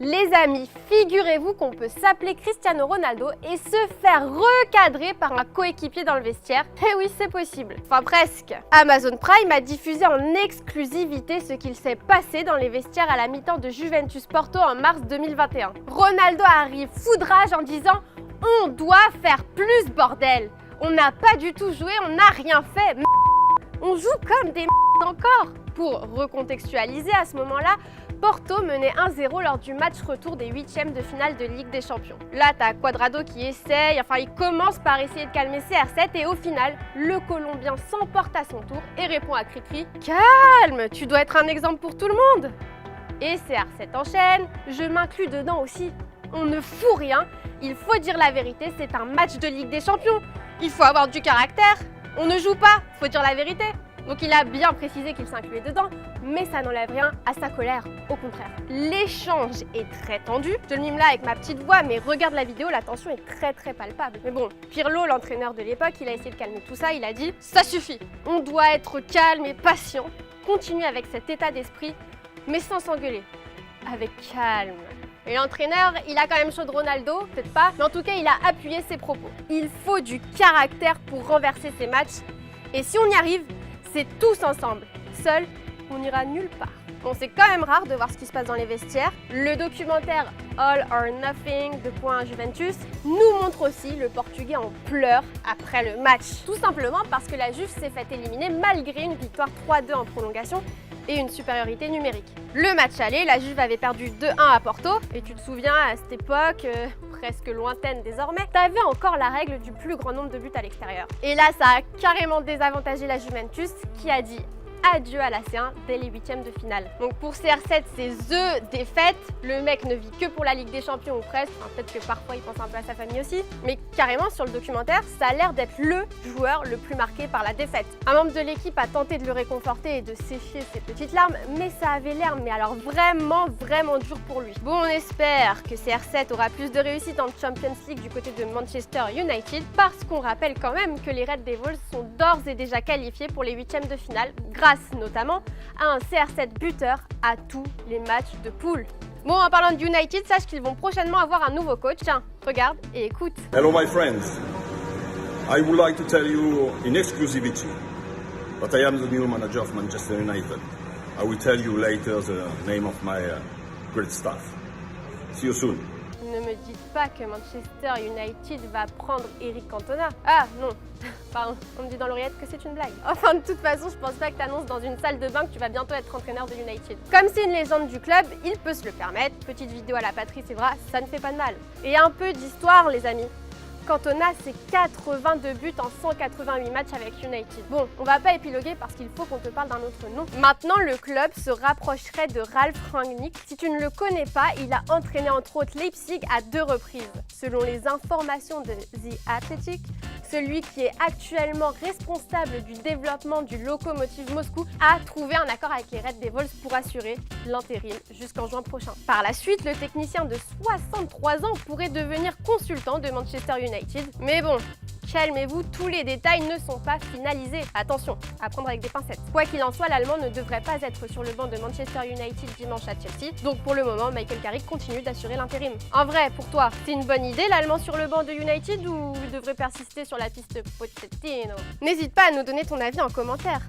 Les amis, figurez-vous qu'on peut s'appeler Cristiano Ronaldo et se faire recadrer par un coéquipier dans le vestiaire. Eh oui, c'est possible. Enfin presque. Amazon Prime a diffusé en exclusivité ce qu'il s'est passé dans les vestiaires à la mi-temps de Juventus Porto en mars 2021. Ronaldo arrive foudrage en disant « On doit faire plus bordel ! On n'a pas du tout joué, on n'a rien fait. On joue comme des encore !» Pour recontextualiser, à ce moment-là, Porto menait 1-0 lors du match retour des 8e de finale de Ligue des Champions. Là, t'as Cuadrado qui essaye, il commence par essayer de calmer CR7 et au final, le Colombien s'emporte à son tour et répond à Cricri « Calme, tu dois être un exemple pour tout le monde !» Et CR7 enchaîne, je m'inclus dedans aussi. On ne fout rien, il faut dire la vérité, c'est un match de Ligue des Champions. Il faut avoir du caractère, on ne joue pas, faut dire la vérité. Donc il a bien précisé qu'il s'incluait dedans, mais ça n'enlève rien à sa colère, au contraire. L'échange est très tendu, je le mime là avec ma petite voix, mais regarde la vidéo, la tension est très palpable. Mais bon, Pirlo, l'entraîneur de l'époque, il a essayé de calmer tout ça, il a dit « Ça suffit, on doit être calme et patient, continuer avec cet état d'esprit, mais sans s'engueuler, avec calme ». Et l'entraîneur, il a quand même chaud de Ronaldo, peut-être pas, mais en tout cas, il a appuyé ses propos. Il faut du caractère pour renverser ces matchs, et si on y arrive, c'est tous ensemble. Seul, on n'ira nulle part. Bon, c'est quand même rare de voir ce qui se passe dans les vestiaires. Le documentaire All or Nothing de Juventus nous montre aussi le Portugais en pleurs après le match. Tout simplement parce que la Juve s'est fait éliminer malgré une victoire 3-2 en prolongation et une supériorité numérique. Le match aller, la Juve avait perdu 2-1 à Porto. Et tu te souviens, à cette époque, presque lointaine désormais, t'avais encore la règle du plus grand nombre de buts à l'extérieur. Et là, ça a carrément désavantagé la Juventus qui a dit adieu à la C1 dès les 8e de finale. Donc pour CR7, c'est THE défaite. Le mec ne vit que pour la Ligue des Champions ou presque. Peut-être que parfois il pense un peu à sa famille aussi. Mais carrément sur le documentaire, ça a l'air d'être le joueur le plus marqué par la défaite. Un membre de l'équipe a tenté de le réconforter et de sécher ses petites larmes, mais ça avait l'air alors vraiment dur pour lui. Bon, on espère que CR7 aura plus de réussite en Champions League du côté de Manchester United, parce qu'on rappelle quand même que les Red Devils sont d'ores et déjà qualifiés pour les 8e de finale, grâce notamment à un CR7 buteur à tous les matchs de poule. Bon, en parlant de United, sache qu'ils vont prochainement avoir un nouveau coach. Tiens, regarde et écoute. Hello my friends, I would like to tell you in exclusivity that I am the new manager of Manchester United. I will tell you later the name of my great staff. See you soon. Ne me dites pas que Manchester United va prendre Eric Cantona. Ah non, pardon, on me dit dans l'oreillette que c'est une blague. Enfin, de toute façon, je pense pas que tu annonces dans une salle de bain que tu vas bientôt être entraîneur de United. Comme c'est une légende du club, il peut se le permettre. Petite vidéo à la Patrice Evra, ça ne fait pas de mal. Et un peu d'histoire, les amis. Cantona, c'est 82 buts en 188 matchs avec United. Bon, on va pas épiloguer parce qu'il faut qu'on te parle d'un autre nom. Maintenant, le club se rapprocherait de Ralf Rangnick. Si tu ne le connais pas, il a entraîné entre autres Leipzig à 2 reprises. Selon les informations de The Athletic, celui qui est actuellement responsable du développement du Lokomotiv Moscou a trouvé un accord avec les Red Devils pour assurer l'intérim jusqu'en juin prochain. Par la suite, le technicien de 63 ans pourrait devenir consultant de Manchester United. Mais bon, calmez-vous, tous les détails ne sont pas finalisés. Attention, à prendre avec des pincettes. Quoi qu'il en soit, l'Allemand ne devrait pas être sur le banc de Manchester United dimanche à Chelsea. Donc pour le moment, Michael Carrick continue d'assurer l'intérim. En vrai, pour toi, c'est une bonne idée l'Allemand sur le banc de United ou il devrait persister sur la piste Pochettino? N'hésite pas à nous donner ton avis en commentaire.